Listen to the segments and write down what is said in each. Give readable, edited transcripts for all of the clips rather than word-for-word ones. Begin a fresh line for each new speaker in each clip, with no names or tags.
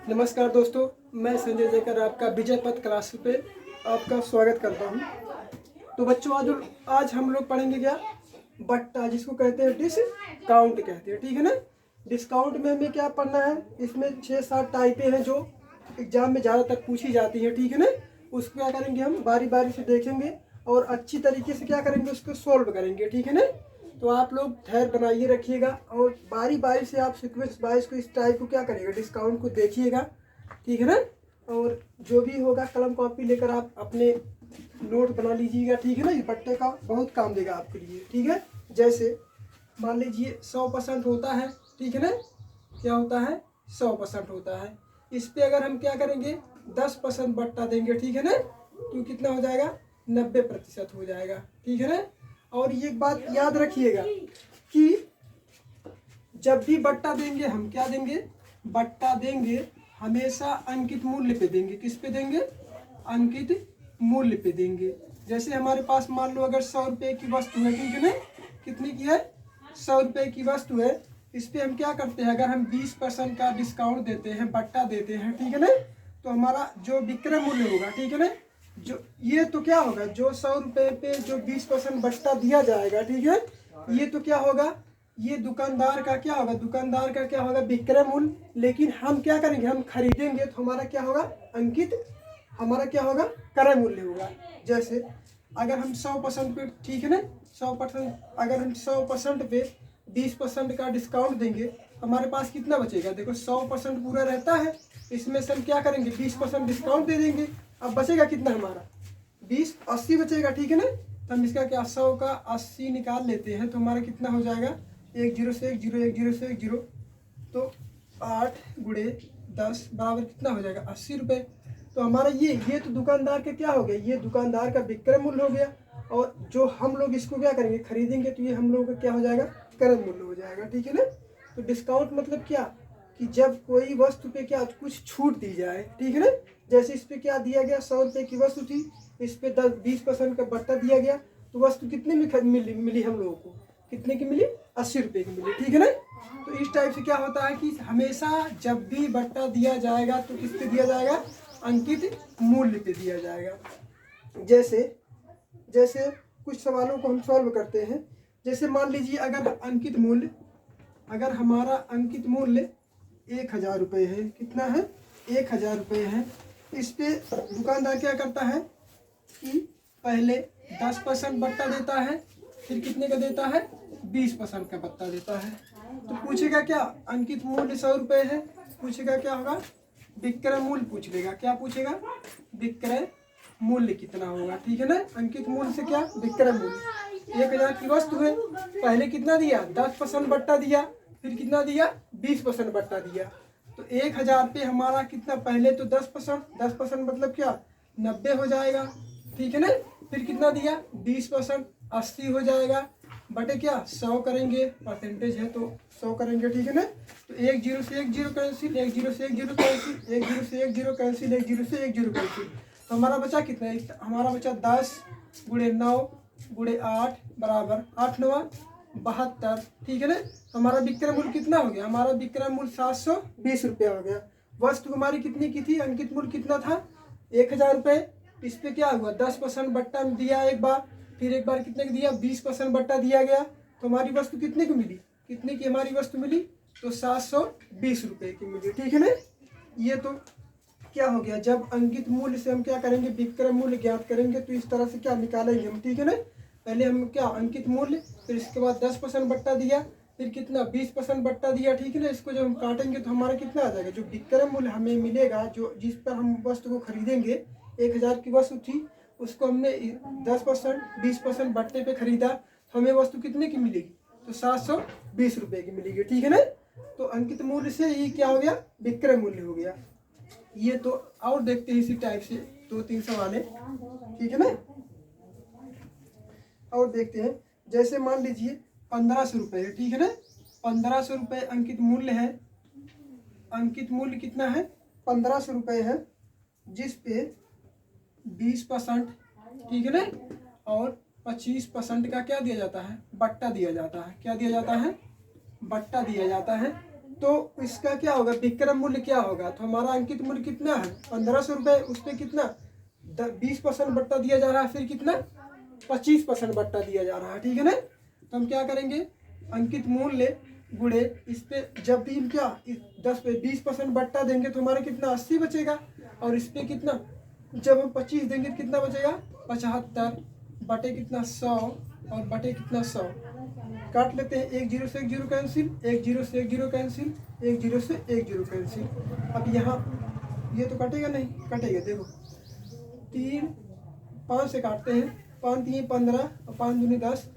नमस्कार दोस्तों, मैं संजय जयकर आपका विजय पथ क्लास पे आपका स्वागत करता हूं। तो बच्चों आज हम लोग पढ़ेंगे क्या, बट्टा, जिसको कहते हैं डिस्काउंट कहते हैं, ठीक है ना। डिस्काउंट में हमें क्या पढ़ना है, इसमें 6-7 टाइपें हैं जो एग्जाम में ज़्यादातर पूछी जाती है, ठीक है ना। उसको क्या करेंगे, हम बारी बारी से देखेंगे और अच्छी तरीके से क्या करेंगे, उसको सोल्व करेंगे, ठीक है ना। तो आप लोग धैर्य बनाइए रखिएगा और बारी बारी से आप सीक्वेंस वाइज को इस टाइप को क्या करिएगा, डिस्काउंट को देखिएगा, ठीक है ना। और जो भी होगा कलम कॉपी लेकर आप अपने नोट बना लीजिएगा, ठीक है ना। इस बट्टे का बहुत काम देगा आपके लिए, ठीक है। जैसे मान लीजिए 100% होता है, ठीक है ना। क्या होता है, 100% होता है। इस पे अगर हम क्या करेंगे, 10% बट्टा देंगे, ठीक है ना, तो कितना हो जाएगा, 90% हो जाएगा, ठीक है ना। और ये एक बात याद रखिएगा कि जब भी बट्टा देंगे हम क्या देंगे, बट्टा देंगे हमेशा अंकित मूल्य पे देंगे। किस पे देंगे, अंकित मूल्य पे देंगे। जैसे हमारे पास मान लो अगर 100 रुपये की वस्तु है, ठीक है ना, कितनी की है, 100 रुपये की वस्तु है। इस पे हम क्या करते हैं, अगर हम 20% का डिस्काउंट देते हैं, बट्टा देते हैं, ठीक है ना, तो हमारा जो विक्रय मूल्य होगा, ठीक है ना, जो ये तो क्या होगा, जो 100 रुपये पे जो 20% बट्टा दिया जाएगा, ठीक है, ये तो क्या होगा, ये दुकानदार का क्या होगा, दुकानदार का क्या होगा, विक्रय मूल्य। लेकिन हम क्या करेंगे, हम खरीदेंगे तो हमारा क्या होगा, अंकित, हमारा क्या होगा, क्रय मूल्य होगा। जैसे अगर हम 100% पे, ठीक है ना, 100%, अगर हम 100% पे 20% का डिस्काउंट देंगे, हमारे पास कितना बचेगा। देखो 100% पूरा रहता है, इसमें से हम क्या करेंगे, 20% डिस्काउंट दे देंगे। अब बचेगा कितना हमारा, 20, 80 बचेगा, ठीक है ना। तो हम इसका क्या, 100 का 80 निकाल लेते हैं तो हमारा कितना हो जाएगा, 1 0 से 1 0, 1 0 से 1 0, तो 8 गुणे 10 बराबर कितना हो जाएगा, 80 रुपये। तो हमारा ये तो दुकानदार का क्या हो गया, ये दुकानदार का विक्रय मूल्य हो गया। और जो हम लोग इसको क्या करेंगे, खरीदेंगे, तो ये हम लोगों का क्या हो जाएगा, क्रय मूल्य हो जाएगा, ठीक है ना। तो डिस्काउंट मतलब क्या, कि जब कोई वस्तु पे क्या कुछ छूट दी जाए, ठीक है ना। जैसे इस पे क्या दिया गया, 100 रुपये की वस्तु थी, इस पे 20% का बट्टा दिया गया, तो वस्तु कितने में मिली हम लोगों को, कितने की मिली, 80 रुपये की मिली, ठीक है ना। तो इस टाइप से क्या होता है कि हमेशा जब भी बट्टा दिया जाएगा तो किस पे दिया जाएगा, अंकित मूल्य पे दिया जाएगा। जैसे जैसे कुछ सवालों को हम सॉल्व करते हैं। जैसे मान लीजिए अगर अंकित मूल्य, अगर हमारा अंकित मूल्य 1000 रुपये है, कितना है, 1000 रुपये है। इस पे दुकानदार क्या करता है कि पहले 10% बट्टा देता है, फिर कितने का देता है, 20% का बट्टा देता है। तो पूछेगा क्या, अंकित मूल्य 100 रुपये है, पूछेगा क्या होगा, विक्रय मूल्य पूछ लेगा। क्या पूछेगा, विक्रय मूल्य कितना होगा, ठीक है ना। अंकित मूल्य से क्या, विक्रय मूल्य। 1000 की वस्तु है, पहले कितना दिया, 10% बट्टा दिया, फिर कितना दिया, 20% बट्टा दिया। तो 1000 पे हमारा कितना, पहले तो 10%, 10% मतलब क्या, 90 हो जाएगा, ठीक है ना। फिर कितना दिया, 20%, 80 हो जाएगा, बटे क्या, 100 करेंगे, परसेंटेज है तो 100 करेंगे, ठीक है ना। तो 1 0 से 1 0 कैंसिल, 1 0 से 1 0 कैंसिल, 1 0 से 1 0 कैंसिल, 1 0 से 1 0 कैंसिल। तो हमारा बचा कितना, हमारा बचा 10 गुणे 9 गुणे 8 बराबर 8 9 72, ठीक है ना। तो हमारा विक्रय मूल्य कितना हो गया, हमारा विक्रय मूल्य 720 रुपया हो गया। वस्तु हमारी कितनी की थी, अंकित मूल्य कितना था, 1000 रुपये। इस पे क्या हुआ, 10% बट्टा दिया एक बार, फिर एक बार कितने का दिया, 20% बट्टा दिया गया। तो हमारी वस्तु कितने की मिली, कितने की हमारी वस्तु मिली, तो 720 रुपये की मिली, ठीक है ना। ये तो क्या हो गया, जब अंकित मूल्य से हम क्या करेंगे, विक्रय मूल्य ज्ञात करेंगे, तो इस तरह से क्या निकालेंगे हम, ठीक है ना। पहले हम क्या, अंकित मूल्य, फिर इसके बाद 10% बट्टा दिया, फिर कितना, 20% बट्टा दिया, ठीक है ना। इसको जब हम काटेंगे तो हमारा कितना आ जाएगा, जो विक्रय मूल्य हमें मिलेगा, जो जिस पर हम वस्तु को खरीदेंगे, 1000 की वस्तु थी, उसको हमने 10% 20% बट्टे पे खरीदा, तो हमें वस्तु कितने की मिलेगी, तो 720 रुपये की मिलेगी, ठीक है ना। तो अंकित मूल्य से ये क्या हो गया, विक्रय मूल्य हो गया। ये तो और देखते हैं इसी टाइप से 2-3 सवाल है, ठीक है ना। और देखते हैं, जैसे मान लीजिए 1500 रुपये है, ठीक है ना। 1500 रुपये अंकित मूल्य है, अंकित मूल्य कितना है, 1500 रुपये है, जिस पे 20%, ठीक है ना, और 25% का क्या दिया जाता है, बट्टा दिया जाता है। क्या दिया जाता है, बट्टा दिया जाता है। तो इसका क्या होगा, विक्रय मूल्य क्या होगा, तो हमारा अंकित मूल्य कितना है 1500 रुपये, उस पर कितना 20% बट्टा दिया जा रहा है, फिर कितना 25% बट्टा दिया जा रहा है, ठीक है ना। तो हम क्या करेंगे, अंकित मूल्य गुणे इस पे, जब भी हम क्या 10 पे 20% बट्टा देंगे तो हमारा कितना 80 बचेगा, और इस पे कितना, जब हम 25 देंगे तो कितना बचेगा 75 बटे कितना 100, और बटे कितना 100 काट लेते हैं, 1 0 से 1 0 कैंसिल, 1 0 से 1 0 कैंसिल, 1 0 से 1 0 कैंसिल। अब यहाँ ये तो कटेगा नहीं, कटेगा, देखो 3 5 से काटते हैं, 5 3 15 और 5 दूनी 10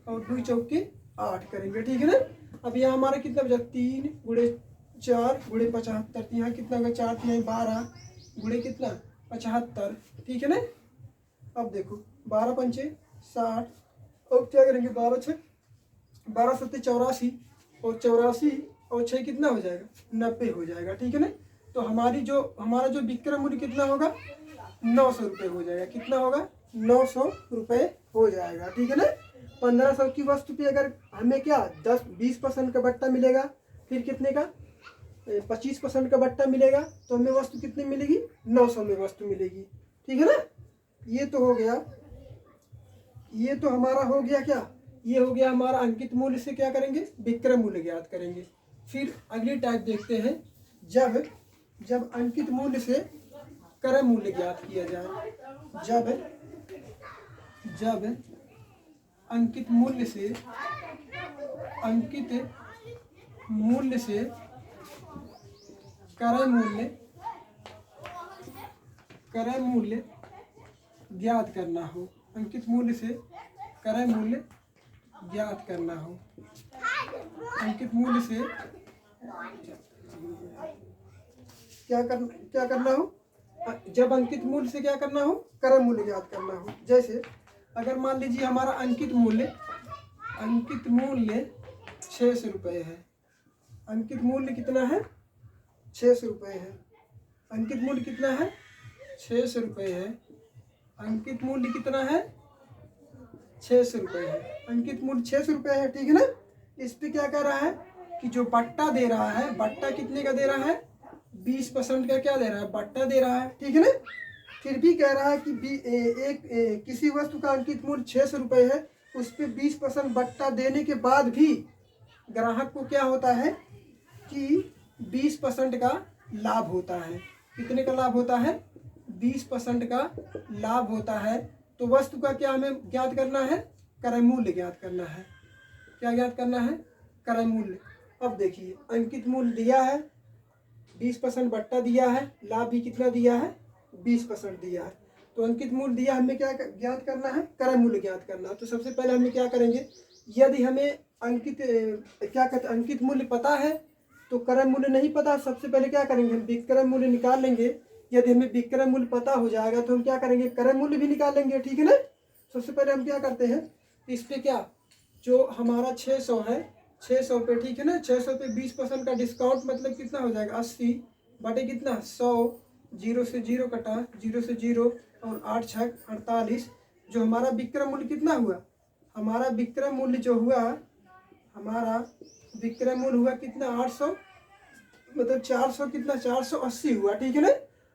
और 2 चौके 8 करेंगे, ठीक है ना। अब यहाँ हमारा कितना बचा, 3 गुणे 4 गुणे 75, तो यहाँ कितना होगा 4 3 12 गुणे कितना 75, ठीक है ना। अब देखो 12 पंचे 60, और क्या करेंगे 12 6 12 7 84, और 84 और 6 कितना हो जाएगा 90 हो जाएगा, ठीक है ना। तो हमारा जो विक्रय मूल्य कितना होगा 900 रुपये हो जाएगा, कितना होगा 900 रुपये हो जाएगा, ठीक है ना। 1500 की वस्तु पे अगर हमें क्या 10-20% का बट्टा मिलेगा, फिर कितने का 25% का बट्टा मिलेगा, तो हमें वस्तु कितनी मिलेगी 900 में वस्तु मिलेगी, ठीक है ना। ये तो हो गया, ये तो हमारा हो गया क्या, ये हो गया हमारा अंकित मूल्य से क्या करेंगे विक्रय मूल्य ज्ञात करेंगे। फिर अगली टाइप देखते हैं, जब अंकित मूल्य से क्रय मूल्य ज्ञात किया जाए, जब अंकित मूल्य से क्रय मूल्य ज्ञात करना हो, अंकित मूल्य से क्रय मूल्य ज्ञात करना हो, अंकित मूल्य से क्या करना हो, जब अंकित मूल्य से क्या करना हो क्रय मूल्य ज्ञात करना हो। जैसे अगर मान लीजिए हमारा अंकित मूल्य 600 रुपये है, अंकित मूल्य कितना है 600 रुपये है, अंकित मूल्य कितना है 600 रुपये है, अंकित मूल्य कितना है 600 रुपये है, अंकित मूल्य 600 रुपये है, ठीक है ना। इस पे क्या कर रहा है कि जो बट्टा दे रहा है, बट्टा कितने का दे रहा है 20% का क्या दे रहा है बट्टा दे रहा है, ठीक है ना। फिर भी कह रहा है कि किसी वस्तु का अंकित मूल्य 600 रुपये है, उस पर 20% बट्टा देने के बाद भी ग्राहक को क्या होता है कि 20% का लाभ होता है। कितने का लाभ होता है 20% का लाभ होता है। तो वस्तु का क्या हमें ज्ञात करना है क्रय मूल्य ज्ञात करना है। क्या ज्ञात करना है क्रय मूल्य। अब देखिए अंकित मूल्य दिया है, 20% बट्टा दिया है, लाभ भी कितना दिया है 20% दिया है। तो अंकित मूल्य दिया, हमें क्या ज्ञात करना है क्रय मूल्य ज्ञात करना है। तो सबसे पहले हमें क्या करेंगे, यदि हमें अंकित मूल्य पता है तो क्रय मूल्य नहीं पता, सबसे पहले क्या करेंगे हम विक्रय मूल्य निकाल लेंगे। यदि हमें विक्रय मूल्य पता हो जाएगा तो हम क्या करेंगे क्रय मूल्य भी निकाल लेंगे, ठीक है ना। सबसे पहले हम क्या करते हैं, इस पे क्या जो हमारा 600 है 600 पे, ठीक है ना, 600 पे 20% का डिस्काउंट मतलब कितना हो जाएगा 80 बटे कितना 100, 0 से 0 कटा, 0 से 0 और 8 छक 48। जो हमारा विक्रय मूल्य कितना हुआ, हमारा विक्रय मूल्य जो हुआ, हमारा विक्रय मूल्य हुआ कितना 800, मतलब 400 कितना 480 हुआ, ठीक है ना।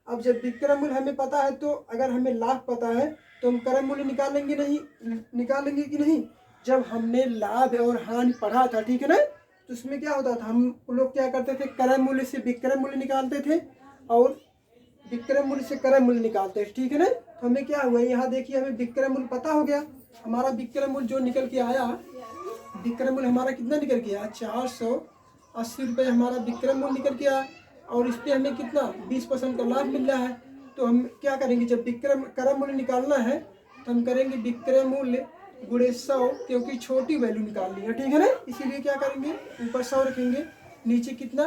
अब जब विक्रय मूल्य हमें पता है तो अगर हमें लाभ पता है तो हम क्रय मूल्य निकालेंगे कि नहीं। जब हमने लाभ और हानि पढ़ा था, ठीक है ना, तो उसमें क्या होता था, हम लोग क्या करते थे क्रय मूल्य से विक्रय मूल्य निकालते थे और विक्रय मूल्य से क्रय मूल्य निकालते थे, ठीक है ना। तो हमें क्या हुआ, यहाँ देखिए हमें विक्रय मूल्य पता हो गया। हमारा विक्रय मूल्य जो निकल के आया, विक्रय मूल्य हमारा कितना निकल के आया 480 रुपये हमारा विक्रय मूल्य निकल के आया, और इस पर हमें कितना 20% का लाभ मिल रहा है। तो हम क्या करेंगे, जब क्रय मूल्य निकालना है तो हम करेंगे विक्रय मूल्य गुणे 100, क्योंकि छोटी वैल्यू निकालनी है, ठीक है ना। इसीलिए क्या करेंगे ऊपर 100 रखेंगे, नीचे कितना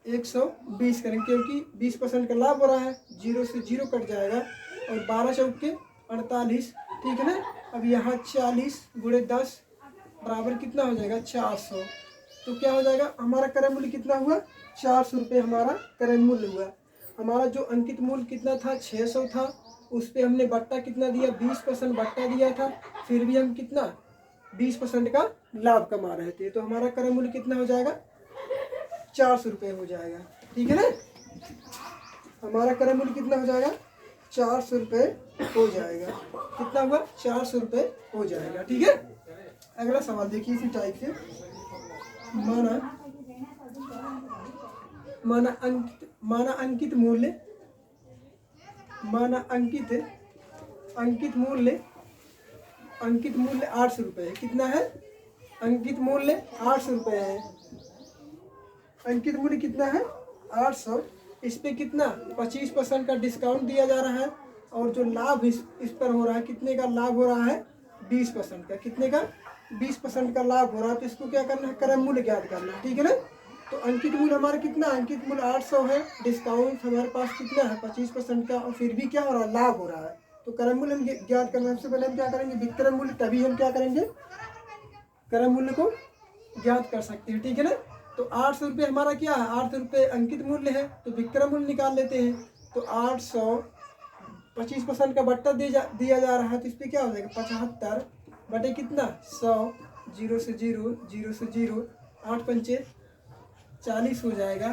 120 करेंगे, क्योंकि 20% का लाभ हो रहा है। 0 से 0 कट जाएगा और 12 चौके 48, ठीक है ना। अब यहाँ 40 गुणे 10 बराबर कितना हो जाएगा 400। तो क्या हो जाएगा हमारा क्रय मूल्य कितना हुआ 400 रुपये हमारा क्रय मूल्य हुआ। हमारा जो अंकित मूल्य कितना था 600 था, उस पर हमने बट्टा कितना दिया 20% बट्टा दिया था, फिर भी हम कितना 20% का लाभ कमा रहे थे। तो हमारा क्रय मूल्य कितना हो जाएगा 400 रुपये हो जाएगा। ठीक है ना, हमारा क्रय मूल्य कितना हो जाएगा 400 रुपये हो जाएगा। कितना हुआ 400 रुपये हो जाएगा। ठीक है, अगला सवाल देखिए इसी टाइप से। माना अंकित मूल्य अंकित मूल्य 800 रुपये है। कितना है, अंकित मूल्य 800 रुपये है। अंकित मूल्य कितना है 800। इस पे कितना 25% का डिस्काउंट दिया जा रहा है, और जो लाभ इस पर हो रहा है, कितने का लाभ हो रहा है 20% का। कितने का 20% का लाभ हो रहा है। तो इसको क्या करना है, क्रय मूल्य ज्ञात करना है। ठीक है ना, तो अंकित मूल्य हमारा कितना, अंकित मूल्य 800 है, डिस्काउंट हमारे पास कितना है 25% का, और फिर भी क्या हो रहा है, लाभ हो रहा है। तो क्रय मूल्य हम ज्ञात करना है। सबसे पहले हम क्या करेंगे, विक्रय मूल्य, तभी हम क्या करेंगे, क्रय मूल्य को ज्ञात कर सकते हैं। ठीक है ना, तो 800 रुपये हमारा क्या है, 800 रुपये अंकित मूल्य है, तो विक्रय मूल्य निकाल लेते हैं। तो 800 25% का बट्टा दिया जा रहा है, तो इस पर क्या हो जाएगा 75 बटे कितना 100, 0 से 0, 0 से 0, 8 पंचे 40 हो जाएगा,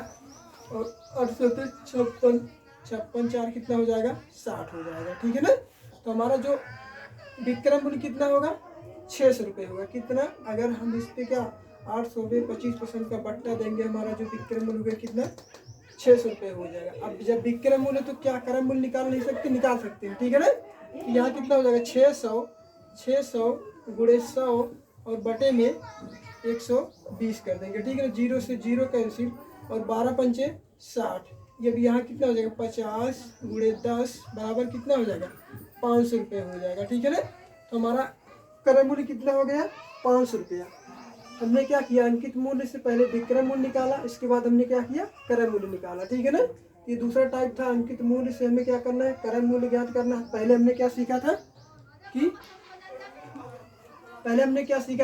और 8 56 4 कितना हो जाएगा 60 हो जाएगा। ठीक है ना, तो हमारा जो विक्रय मूल्य कितना होगा 600 रुपये होगा। कितना, अगर हम इस पे क्या 800 पे 25% का बट्टा देंगे, हमारा जो विक्रय मूल्य होगा कितना 600 रुपये हो जाएगा। अब जब विक्रय मूल्य तो क्या क्रय मूल्य निकाल नहीं सकते, निकाल सकते हैं। ठीक है ना, तो यहाँ कितना हो जाएगा 600 गुणे 100 और बटे में 120 कर देंगे। ठीक है ना, 0 से 0 कैंसिल, और 12 पंचे 60। ये भी यहाँ कितना हो जाएगा 50 गुणे 10 बराबर कितना हो जाएगा 500 रुपये हो जाएगा। ठीक है ना, तो हमारा क्रय मूल्य कितना हो गया 500 रुपया। हमने क्या किया, अंकित मूल्य से पहले विक्रय मूल्य निकाला, इसके बाद हमने क्या किया क्रय मूल्य निकाला। ठीक है ना, ये दूसरा टाइप था। अंकित मूल्य से हमें क्या करना है, क्रय मूल्य ज्ञात करना है। पहले हमने क्या सीखा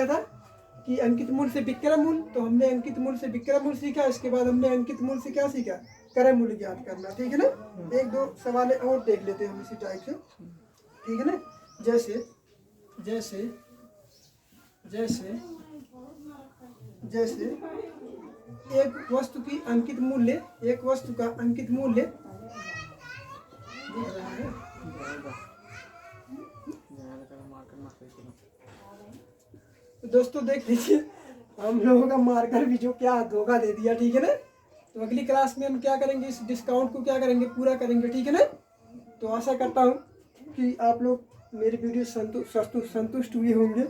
था कि अंकित मूल्य से विक्रय मूल्य, तो हमने अंकित मूल्य से विक्रय मूल्य सीखा। इसके बाद हमने अंकित मूल्य से क्या सीखा, क्रय मूल्य ज्ञात करना। ठीक है ना, एक दो सवाल और देख लेते हैं हम इसी टाइप से। ठीक है ना, जैसे एक वस्तु का अंकित मूल्य तो दोस्तों देख लीजिए, हम लोगों का मार्कर भी जो क्या धोखा दे दिया। ठीक है ना, तो अगली क्लास में हम क्या करेंगे, इस डिस्काउंट को क्या करेंगे, पूरा करेंगे। ठीक है ना, तो आशा करता हूँ कि आप लोग मेरी वीडियो संतुष्ट हुए होंगे।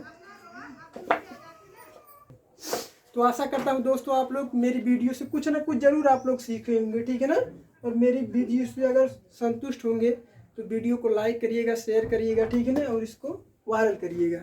तो आशा करता हूँ दोस्तों आप लोग मेरी वीडियो से कुछ ना कुछ जरूर आप लोग सीखे होंगे। ठीक है ना, और मेरी वीडियो से अगर संतुष्ट होंगे तो वीडियो को लाइक करिएगा, शेयर करिएगा। ठीक है ना, और इसको वायरल करिएगा।